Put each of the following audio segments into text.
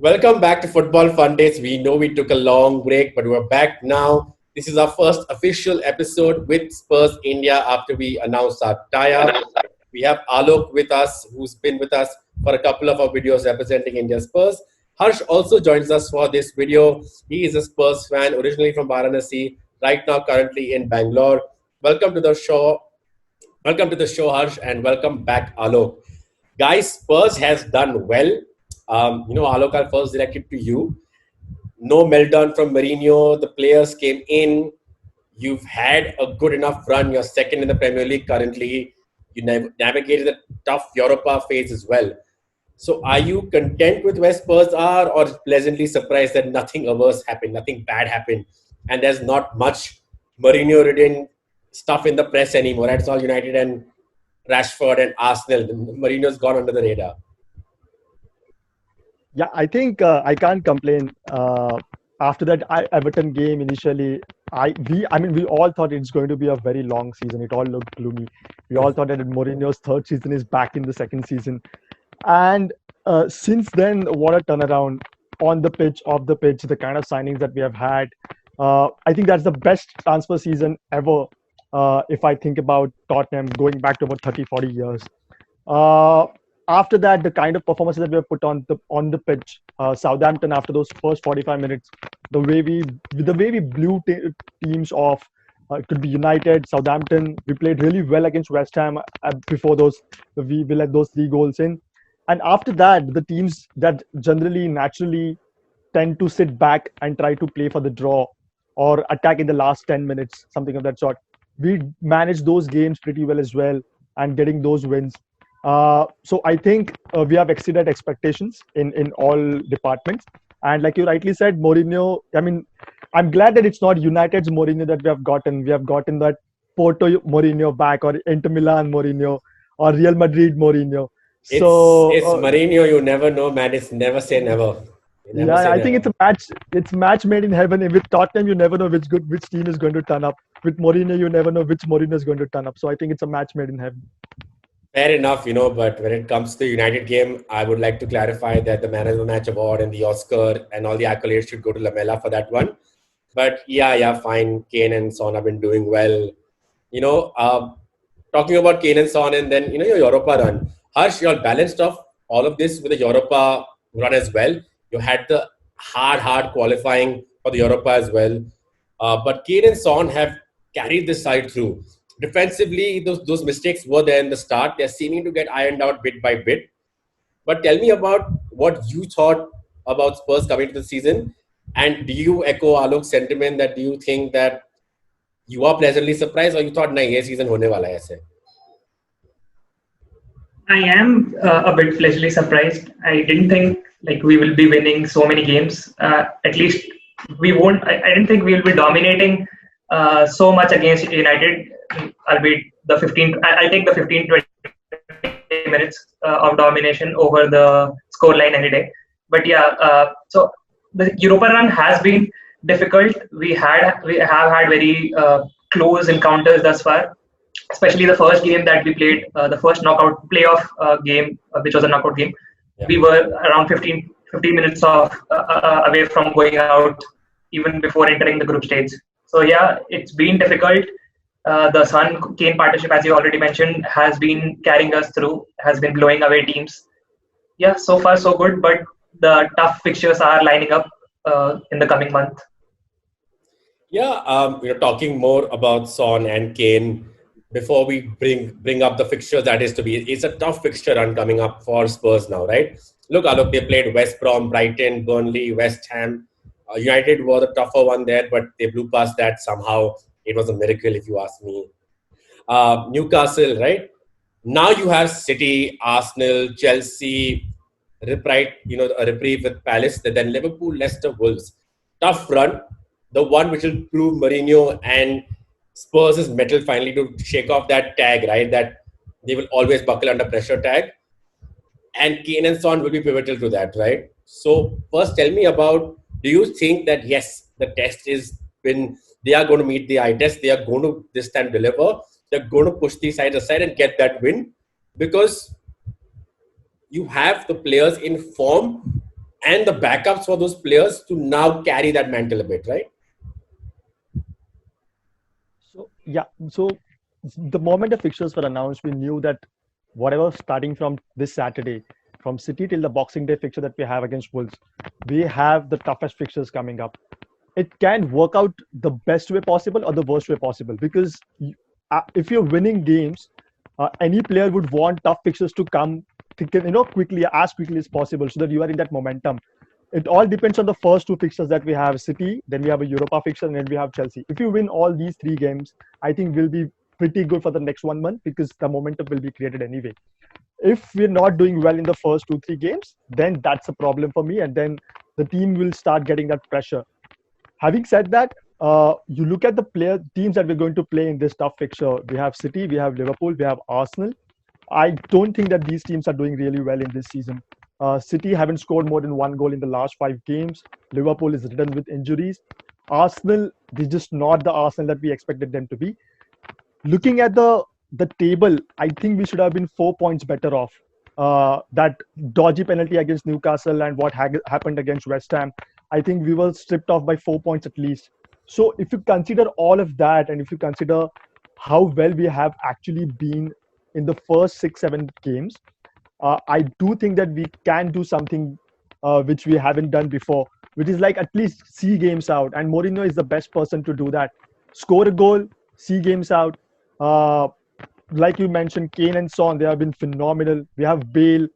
Welcome back to Football Fundits. We know we took a long break, but we're back now. This is our first official episode with Spurs India after we announced our tie-up. We have Alok with us, who's been with us for a couple of our videos representing India Spurs. Harsh also joins us for this video. He is a Spurs fan, originally from Varanasi, right now currently in Bangalore. Welcome to the show. Welcome to the show, Harsh, and welcome back, Alok. Guys, Spurs has done well. Alok, I'll first direct it to you. No meltdown from Mourinho. The players came in. You've had a good enough run. You're second in the Premier League currently. You navigated a tough Europa phase as well. So, are you content with where Spurs are, or pleasantly surprised that nothing worse happened, nothing bad happened, and there's not much Mourinho-ridden stuff in the press anymore? It's all United and Rashford and Arsenal. Mourinho's gone under the radar. Yeah, I think I can't complain. After that Everton game initially, we all thought it's going to be a very long season. It all looked gloomy. We all thought that Mourinho's third season is back in the second season, and since then, what a turnaround on the pitch, off the pitch, the kind of signings that we have had. I think that's the best transfer season ever. If I think about Tottenham going back to about 30, 40 years. Uh, After that, the kind of performances that we have put on the pitch, Southampton after those first 45 minutes, the way we blew teams off. It could be United, Southampton. We played really well against West Ham before those. We let those three goals in, and after that, the teams that generally naturally tend to sit back and try to play for the draw or attack in the last 10 minutes, something of that sort. We managed those games pretty well as well and getting those wins. So I think we have exceeded expectations in all departments. And like you rightly said, Mourinho, I mean, I'm glad that it's not United's Mourinho that we have gotten. We have gotten that Porto Mourinho back, or Inter Milan Mourinho, or Real Madrid Mourinho. So It's Mourinho. You never know, man. It's never say never. You never yeah, say I think never. it's a match. It's match made in heaven. With Tottenham, you never know which team is going to turn up. With Mourinho, you never know which Mourinho is going to turn up. So I think it's a match made in heaven. Fair enough, but when it comes to the United game, I would like to clarify that the Man of the Match award and the Oscar and all the accolades should go to Lamela for that one. But yeah, fine. Kane and Son have been doing well. You know, uh, Talking about Kane and Son, and then your Europa run. Harsh, you all balanced off all of this with the Europa run as well. You had the hard qualifying for the Europa as well. But Kane and Son have carried this side through. Defensively, those mistakes were there in the start. They're seeming to get ironed out bit by bit. But tell me about what you thought about Spurs coming to the season. And do you echo Alok's sentiment that do you think that you are pleasantly surprised, or you thought, nahi, ye season hone wala hai aise? I am a bit pleasantly surprised. I didn't think like we will be winning so many games. At least we won't. I didn't think we will be dominating so much against United. Albeit the 15. I'll take the 15-20 minutes of domination over the scoreline any day. But yeah, so the Europa run has been difficult. We have had very close encounters thus far, especially the first game that we played, the first knockout playoff game, which was a knockout game. Yeah. We were around 15 minutes away from going out even before entering the group stage. So yeah, it's been difficult. The Son Kane partnership, as you already mentioned, has been carrying us through, has been blowing away teams. Yeah, so far so good, but the tough fixtures are lining up in the coming month. Yeah, talking more about Son and Kane before we bring up the fixtures that is to be. It's a tough fixture run coming up for Spurs now, right? Look, Alok, they played West Brom, Brighton, Burnley, West Ham. United were the tougher one there, but they blew past that somehow. It was a miracle, if you ask me. Newcastle, right? Now you have City, Arsenal, Chelsea, a reprieve with Palace, then Liverpool, Leicester, Wolves. Tough run. The one which will prove Mourinho and Spurs' metal finally to shake off that tag, right? That they will always buckle under pressure tag. And Kane and Son will be pivotal to that, right? So first tell me about, do you think that yes, the test is when they are going to meet the eye test, they are going to this time deliver, they're going to push these sides aside and get that win? Because you have the players in form and the backups for those players to now carry that mantle a bit, right? So yeah, so the moment the fixtures were announced, we knew that whatever starting from this Saturday, from City till the Boxing Day fixture that we have against Wolves, we have the toughest fixtures coming up. It can work out the best way possible or the worst way possible, because if you're winning games, any player would want tough fixtures to come, quickly, as quickly as possible, so that you are in that momentum. It all depends on the first two fixtures that we have: City, then we have a Europa fixture, and then we have Chelsea. If you win all these three games, I think we'll be pretty good for the next 1 month, because the momentum will be created anyway. If we're not doing well in the first 2-3 games, then that's a problem for me, and then the team will start getting that pressure. Having said that, you look at the teams that we're going to play in this tough fixture. We have City, we have Liverpool, we have Arsenal. I don't think that these teams are doing really well in this season. City haven't scored more than one goal in the last 5 games. Liverpool is ridden with injuries. Arsenal, they're just not the Arsenal that we expected them to be. Looking at the table, I think we should have been 4 points better off. That dodgy penalty against Newcastle and what happened against West Ham, I think we were stripped off by 4 points at least. So if you consider all of that, and if you consider how well we have actually been in the first 6-7 games, I do think that we can do something which we haven't done before, which is like at least see games out. And Mourinho is the best person to do that. Score a goal, see games out. Like you mentioned, Kane and Son, they have been phenomenal. We have Bale.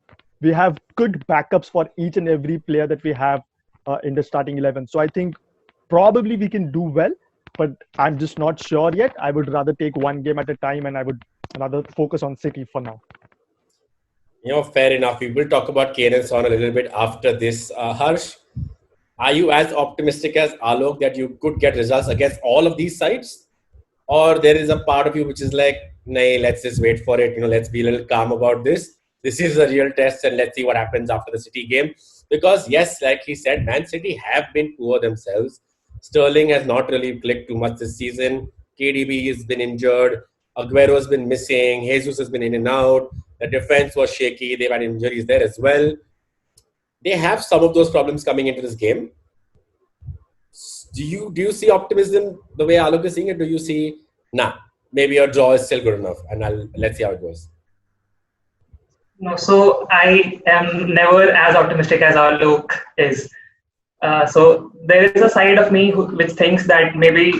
We have good backups for each and every player that we have in the starting 11. So I think probably we can do well, but I'm just not sure yet. I would rather take one game at a time, and I would rather focus on City for now. Fair enough. We will talk about Kane and Son a little bit after this. Harsh, are you as optimistic as Alok that you could get results against all of these sides? Or there is a part of you which is like, nah, let's just wait for it. Let's be a little calm about this. This is a real test, and let's see what happens after the City game. Because yes, like he said, Man City have been poor themselves. Sterling has not really clicked too much this season. KDB has been injured. Aguero has been missing. Jesus has been in and out. The defense was shaky. They've had injuries there as well. They have some of those problems coming into this game. Do you see optimism the way Alok is seeing it? Do you see, maybe your draw is still good enough, and let's see how it goes? No, so I am never as optimistic as Alok is. So there is a side of me which thinks that maybe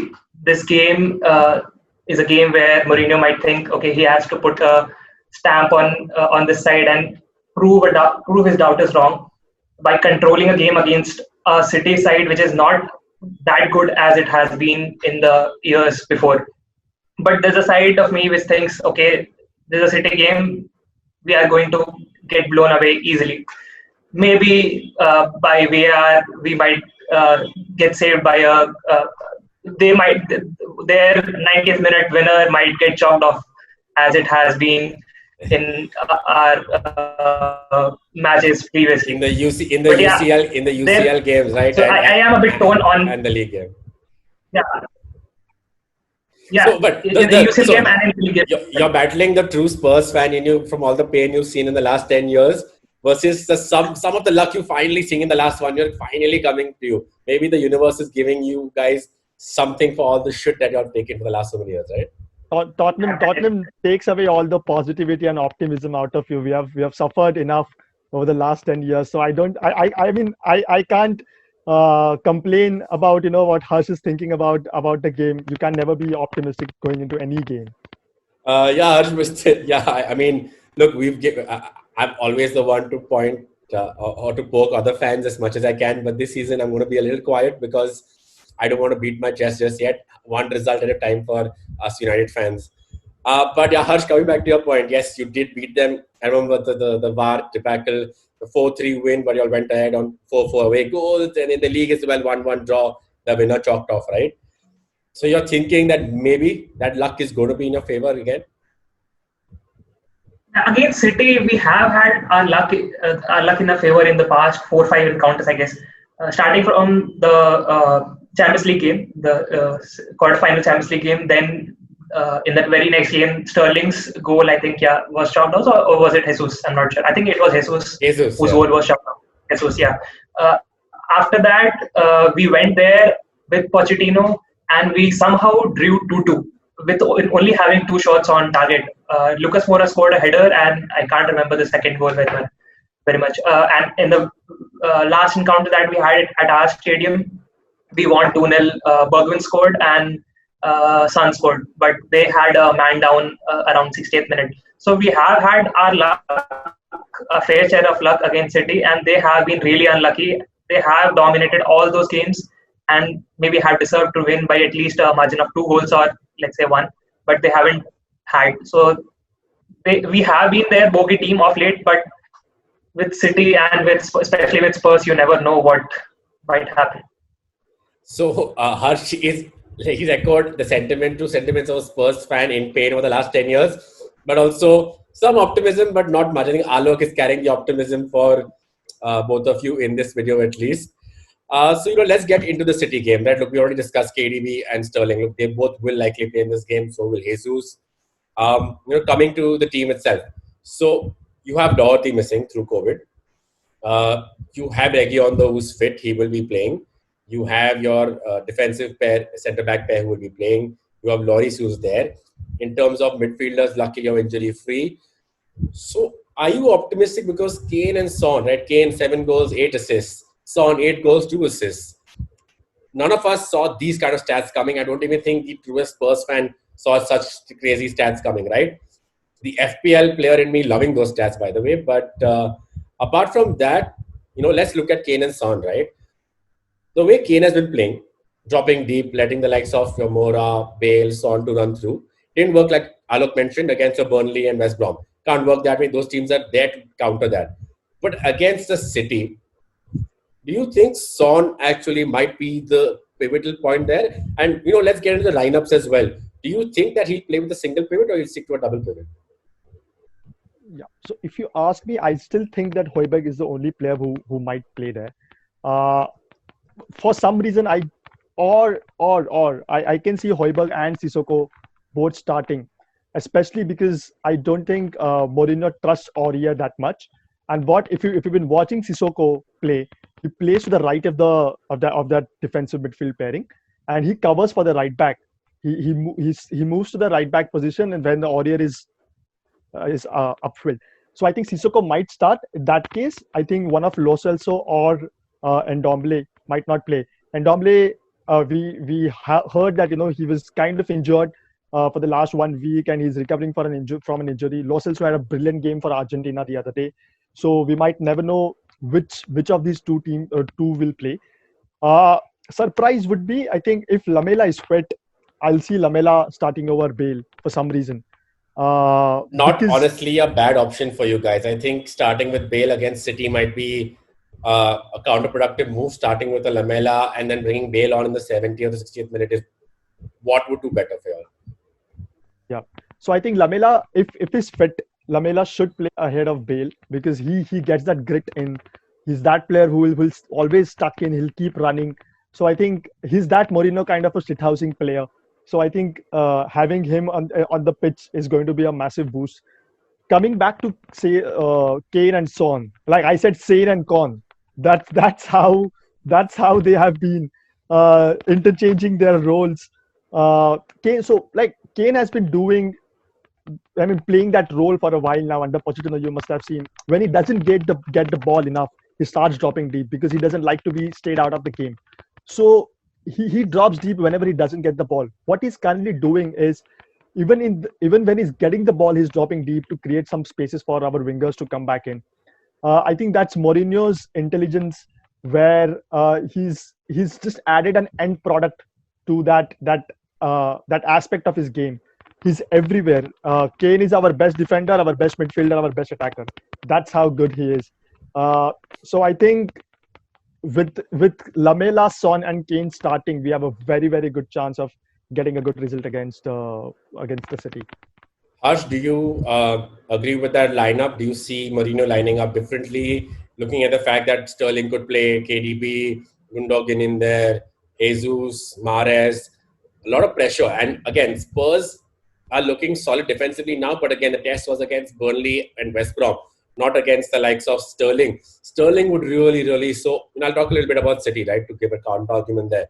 this game is a game where Mourinho might think, okay, he has to put a stamp on this side and prove his doubters wrong by controlling a game against a City side which is not that good as it has been in the years before. But there's a side of me which thinks, okay, there's a City game, we are going to get blown away easily. Maybe by VAR we might get saved by their 90th minute winner might get chalked off, as it has been in our matches previously. In the UCL games, right? So I am a bit torn on, and the league game. Yeah, so, but in the UCL game and in the league game. You're battling the true Spurs fan in you from all the pain you've seen in the last 10 years versus some of the luck you're finally seeing in the last 1 year finally coming to you. Maybe the universe is giving you guys something for all the shit that you're taking for the last so many years, right? Tottenham takes away all the positivity and optimism out of you. We have suffered enough over the last 10 years. So I can't complain about what Harsh is thinking about the game. You can never be optimistic going into any game. Harsh, look, I'm always the one to point or to poke other fans as much as I can, but this season I'm going to be a little quiet because I don't want to beat my chest just yet. One result at a time for us United fans. But Harsh, coming back to your point, yes, you did beat them. I remember the VAR debacle, the 4-3 win, but you all went ahead on 4-4 away goals, and in the league as well, 1-1 draw, the winner chalked off, right? So you're thinking that maybe that luck is going to be in your favor again? Against City, we have had our luck in our favor in the past 4-5 encounters, I guess. Starting from the Champions League game, the quarterfinal Champions League game, then in that very next game, Sterling's goal, I think, was chalked off, or was it Jesus? I'm not sure. I think it was Jesus whose goal was chalked off. Jesus, yeah. Uh, After that, we went there with Pochettino, and we somehow drew 2-2 with only having two shots on target. Lucas Moura scored a header, and I can't remember the second goal very much. And in the last encounter that we had at our stadium, we won 2-0. Bergwijn scored and Son scored, but they had a man down around 60th minute. So we have had our luck, a fair share of luck against City, and they have been really unlucky. They have dominated all those games and maybe have deserved to win by at least a margin of 2 goals or let's say one, but they haven't had. So we have been their bogey team of late, but with City and with especially with Spurs, you never know what might happen. So Harsh is he's echoed the sentiments of a Spurs fan in pain over the last 10 years, but also some optimism, but not much. I think Alok is carrying the optimism for both of you in this video at least. So let's get into the City game. Right? Look, we already discussed KDB and Sterling. Look, they both will likely play in this game. So will Jesus. Coming to the team itself. So you have Doherty missing through COVID. You have Reguilon, who's fit. He will be playing. You have your defensive pair, centre-back pair who will be playing. You have Lloris who's there. In terms of midfielders, luckily you're injury-free. So are you optimistic because Kane and Son, right? Kane, 7 goals, 8 assists. Son, 8 goals, 2 assists. None of us saw these kind of stats coming. I don't even think the truest Spurs fan saw such crazy stats coming, right? The FPL player in me loving those stats, by the way. But apart from that, let's look at Kane and Son, right? The way Kane has been playing, dropping deep, letting the likes of your Moura, Bale, Son to run through, didn't work like Alok mentioned against your Burnley and West Brom. Can't work that way. Those teams are there to counter that. But against the City, do you think Son actually might be the pivotal point there? And, let's get into the lineups as well. Do you think that he'll play with a single pivot or he'll stick to a double pivot? Yeah. So if you ask me, I still think that Højbjerg is the only player who might play there. For some reason, I can see Højbjerg and Sissoko both starting, especially because I don't think Mourinho trusts Aurier that much. And if you've been watching Sissoko play, he plays to the right of that defensive midfield pairing, and he covers for the right back. He moves to the right back position, and when the Aurier is upfield. So I think Sissoko might start. In that case, I think one of Lo Celso or Ndombele might not play. Ndombele, we heard that he was kind of injured for the last 1 week, and he's recovering from an injury. Lo Celso had a brilliant game for Argentina the other day, so we might never know which of these two will play. Surprise would be, I think, if Lamela is fit, I'll see Lamela starting over Bale for some reason. Not honestly a bad option for you guys. I think starting with Bale against City might be a counterproductive move. Starting with a Lamela and then bringing Bale on in the 70th or the 60th minute is what would do better for you all. Yeah. So I think Lamela, if he's fit, Lamela should play ahead of Bale because he gets that grit in. He's that player who will always stuck in. He'll keep running. So I think he's that Mourinho kind of a shithousing player. So I think having him on the pitch is going to be a massive boost. Coming back to say Kane and Son, like I said, Sane and Con. That's how they have been interchanging their roles. Kane has been playing that role for a while now under Pochettino. You must have seen when he doesn't get the ball enough, he starts dropping deep because he doesn't like to be stayed out of the game. So he drops deep whenever he doesn't get the ball. What he's currently doing is even when he's getting the ball, he's dropping deep to create some spaces for our wingers to come back in. I think that's Mourinho's intelligence, where he's just added an end product to that aspect of his game. He's everywhere. Kane is our best defender, our best midfielder, our best attacker. That's how good he is. So I think with Lamela, Son, and Kane starting, we have a very, very good chance of getting a good result against the City. Harsh, do you agree with that lineup? Do you see Mourinho lining up differently? Looking at the fact that Sterling could play, KDB, Gundogan in there, Jesus, Mahrez, a lot of pressure. And again, Spurs are looking solid defensively now, but again, the test was against Burnley and West Brom. not against the likes of Sterling. Sterling would really so. I'll talk a little bit about City, right, to give a counter argument there.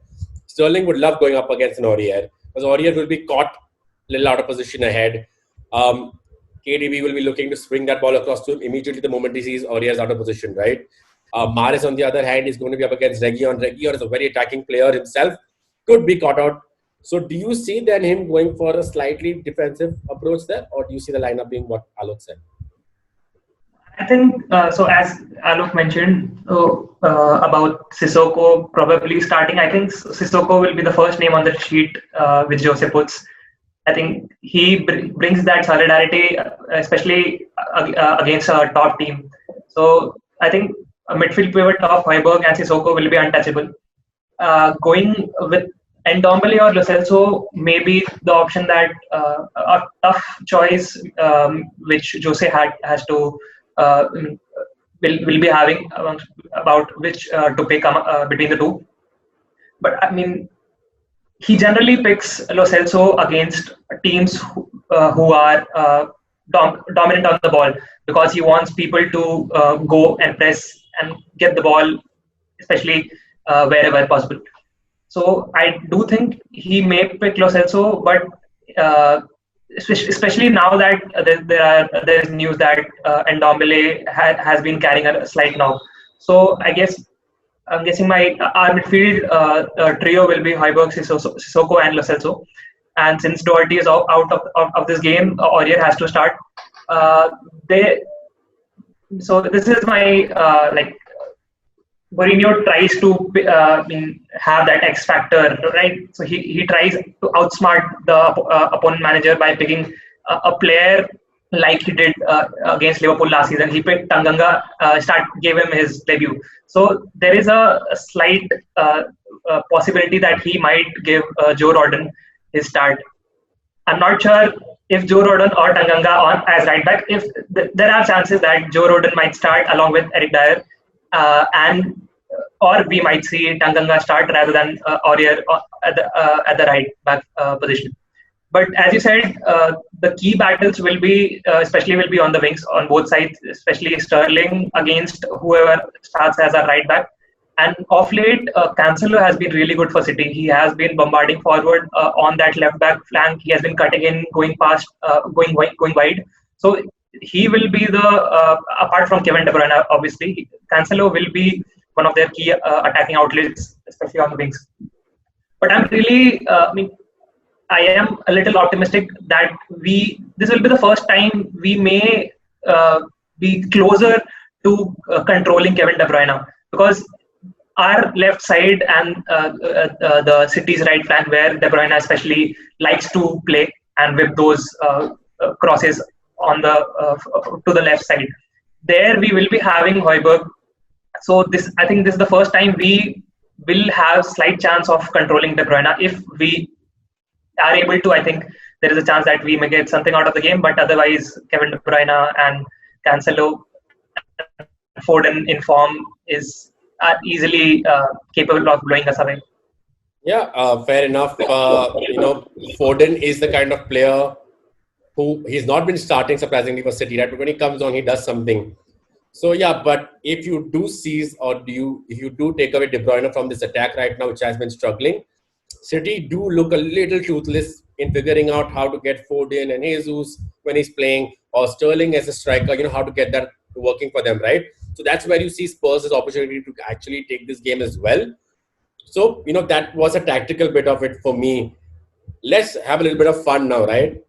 Sterling would love going up against an Aurier because Aurier will be caught a little out of position ahead. KDB will be looking to spring that ball across to him immediately the moment he sees Aurier's out of position, right? Maris, on the other hand, is going to be up against Reguilon. Reguilon is a very attacking player himself, could be caught out. So do you see then him going for a slightly defensive approach there, or do you see the lineup being what Alok said? I think so. As Alok mentioned about Sissoko probably starting, I think Sissoko will be the first name on the sheet which Jose puts. I think he brings that solidarity, especially against a top team. So I think a midfield pivot of Højbjerg and Sissoko will be untouchable. Going with Ndombele or Lo Celso may be the option that a tough choice which Jose has to will be having about which to pick between the two. But I mean, he generally picks Lo Celso against teams who are dominant on the ball because he wants people to go and press and get the ball, especially wherever possible. So I do think he may pick Lo Celso, but especially now that there is news that Ndombele has been carrying a slight knock. So I'm guessing our midfield trio will be Højbjerg, Sissoko, and Lo Celso. And since Doherty is out of this game, Aurier has to start. So this is my Mourinho tries to have that X factor, right? So he tries to outsmart the opponent manager by picking a player like he did against Liverpool last season. He picked Tanganga, gave him his debut. So there is a slight possibility that he might give Joe Rodon his start. I'm not sure if Joe Rodon or Tanganga on as right back. If there are chances that Joe Rodon might start along with Eric Dyer, or we might see Tanganga start rather than Aurier at the right back position. But as you said, the key battles will be on the wings on both sides, especially Sterling against whoever starts as a right back. And off late, Cancelo has been really good for City. He has been bombarding forward on that left back flank. He has been cutting in, going past, going wide. So he will be apart from Kevin De Bruyne, obviously, Cancelo will be one of their key attacking outlets, especially on the wings. But I'm really, I am a little optimistic that this will be the first time we may be closer to controlling Kevin De Bruyne, because our left side and the City's right flank, where De Bruyne especially likes to play and whip those crosses on to the left side. There we will be having Højbjerg. So I think this is the first time we will have slight chance of controlling De Bruyne. If we are able to, I think there is a chance that we may get something out of the game. But otherwise, Kevin De Bruyne and Cancelo, Foden in form are easily capable of blowing us away. Yeah, fair enough. Foden is the kind of player who he's not been starting surprisingly for City, right? But when he comes on, he does something. So yeah, but if you do seize if you do take away De Bruyne from this attack right now, which has been struggling, City do look a little toothless in figuring out how to get Foden and Jesus when he's playing, or Sterling as a striker, how to get that working for them, right? So that's where you see Spurs' opportunity to actually take this game as well. So, that was a tactical bit of it for me. Let's have a little bit of fun now, right?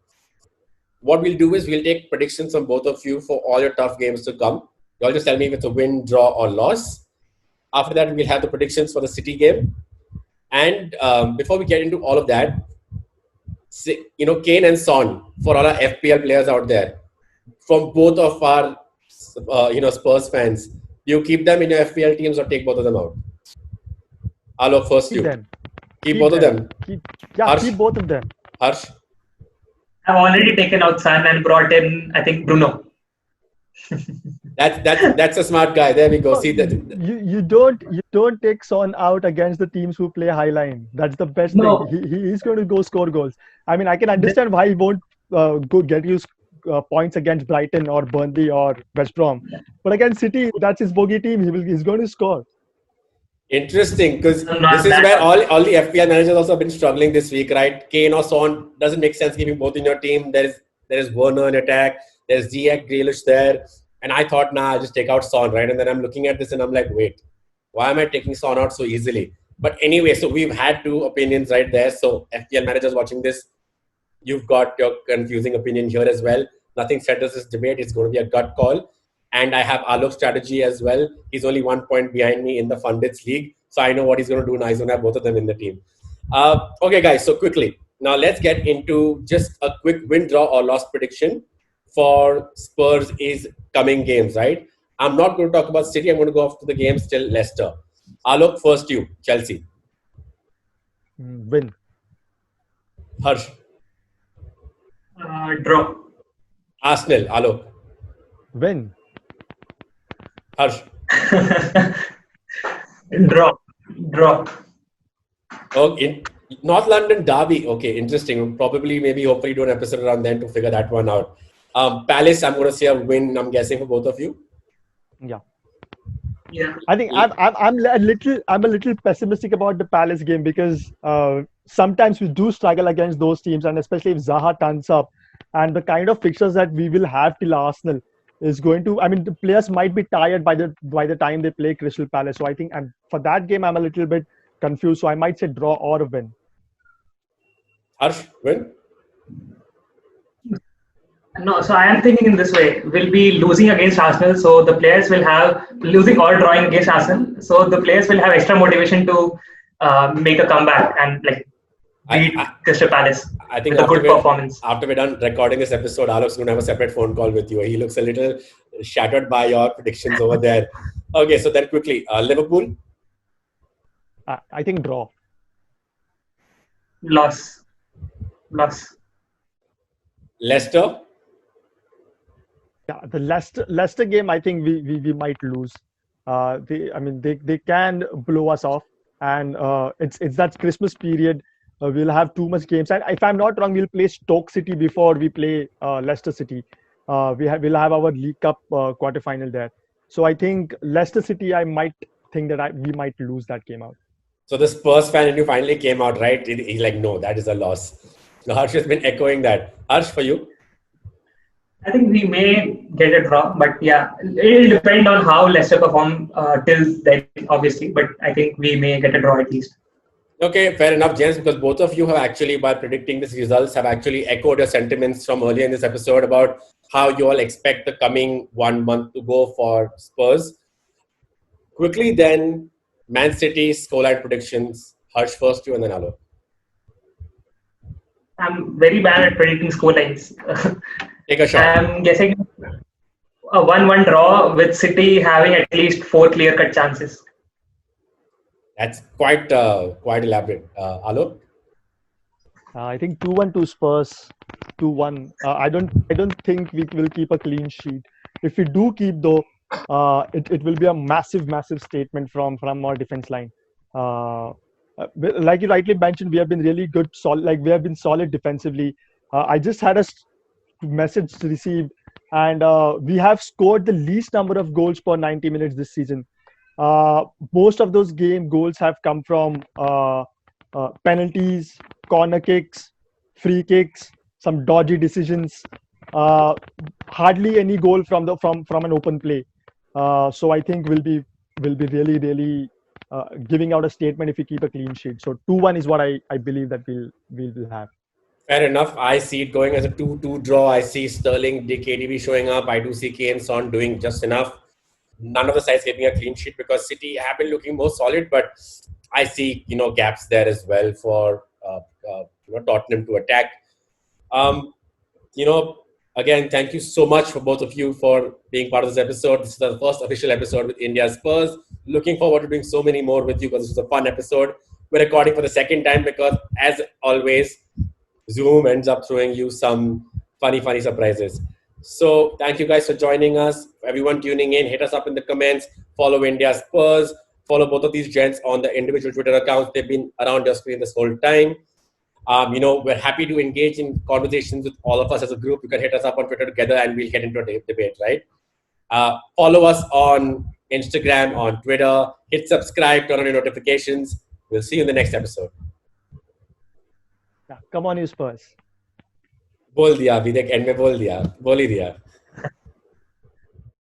What we'll do is we'll take predictions from both of you for all your tough games to come. You all just tell me if it's a win, draw, or loss. After that, we'll have the predictions for the City game. And before we get into all of that, Kane and Son, for all our FPL players out there, from both of our Spurs fans, do you keep them in your FPL teams or take both of them out? Alok, first keep you. Them. Keep both of them. Keep both of them. Harsh? I've already taken out Son and brought in, I think, Bruno. That's a smart guy. There we go. No, See that. You don't take Son out against the teams who play high line. That's the best thing. He is going to go score goals. I mean, I can understand why he won't get you points against Brighton or Burnley or West Brom. But against City, that's his bogey team. He's going to score. Interesting, because I'm this not is that where all the FPL managers also have been struggling this week, right? Kane or Son doesn't make sense keeping both in your team. There is Werner in attack. There's Ziyech, Grealish there, and I thought, nah, I'll just take out Son, right? And then I'm looking at this and I'm like, wait, why am I taking Son out so easily? But anyway, so we've had two opinions right there. So FPL managers watching this, you've got your confusing opinion here as well. Nothing settles this debate. It's going to be a gut call. And I have Alok's strategy as well. He's only 1 point behind me in the Fundits league. So I know what he's going to do now. He's going to have both of them in the team. Okay, guys. So quickly. Now let's get into just a quick win, draw, or loss prediction for Spurs' is coming games, right? I'm not going to talk about City. I'm going to go off to the games till Leicester. Alok, first you. Chelsea. Win. Harsh. draw. Arsenal. Alok. Win. Harsh. Draw. Oh, in North London derby. Okay, interesting. We'll probably, maybe, hopefully, do an episode around then to figure that one out. Palace, I'm going to say a win. I'm guessing for both of you. Yeah. Yeah. I think I'm a little pessimistic about the Palace game because sometimes we do struggle against those teams, and especially if Zaha turns up, and the kind of fixtures that we will have till Arsenal is going to. I mean, the players might be tired by the time they play Crystal Palace. So I think for that game I'm a little bit confused. So I might say draw or win. Harsh, win. No, so I am thinking in this way. We'll be losing against Arsenal, so the players will have losing or drawing against Arsenal. So the players will have extra motivation to make a comeback and beat Crystal Palace. I think with a good performance. After we're done recording this episode, Alok's going to have a separate phone call with you. He looks a little shattered by your predictions over there. Okay, so then quickly, Liverpool. I think draw. Loss. Leicester. Yeah, the Leicester game, I think we might lose. They can blow us off, and it's that Christmas period. We'll have too much games, and if I'm not wrong, we'll play Stoke City before we play Leicester City. We'll have our League Cup quarterfinal there. So I think Leicester City, I might think that we might lose that game out. So the Spurs fan in you finally came out, right? He's like, no, that is a loss. Now Harsh has been echoing that. Harsh, for you? I think we may get a draw, but yeah, it'll depend on how Leicester perform till then, obviously. But I think we may get a draw at least. Okay, fair enough, gents, because both of you have actually, by predicting these results, have actually echoed your sentiments from earlier in this episode about how you all expect the coming 1 month to go for Spurs. Quickly then, Man City scoreline predictions. Harsh first, you, and then Alok. I'm very bad at predicting scorelines. Take a shot. I'm guessing a 1-1 draw with City having at least 4 clear-cut chances. That's quite elaborate. Alok? I think 2-1 to Spurs. 2-1. I don't think we will keep a clean sheet. If we do keep, though, it will be a massive statement from our defense line. Like you rightly mentioned, we have been really good, solid. We have been solid defensively. I just had a message to receive, and we have scored the least number of goals per 90 minutes this season. Most of those goals have come from penalties, corner kicks, free kicks, some dodgy decisions. Hardly any goal from an open play. So I think we'll be really giving out a statement if we keep a clean sheet. So 2-1 is what I believe that we'll have. Fair enough. I see it going as a 2-2 draw. I see Sterling, KDB showing up. I do see Kane, Son doing just enough. None of the sides giving a clean sheet because City have been looking more solid, but I see gaps there as well for Tottenham to attack. Again, thank you so much for both of you for being part of this episode. This is the first official episode with India Spurs. Looking forward to doing so many more with you because this is a fun episode. We're recording for the second time because, as always, Zoom ends up throwing you some funny surprises. So thank you guys for joining us. Everyone tuning in, hit us up in the comments. Follow India Spurs. Follow both of these gents on the individual Twitter accounts. They've been around your screen this whole time. We're happy to engage in conversations with all of us as a group. You can hit us up on Twitter together and we'll get into a debate, right? Follow us on Instagram, on Twitter. Hit subscribe, turn on your notifications. We'll see you in the next episode. Yeah, come on, you Spurs. बोल दिया अभी देख and में बोल दिया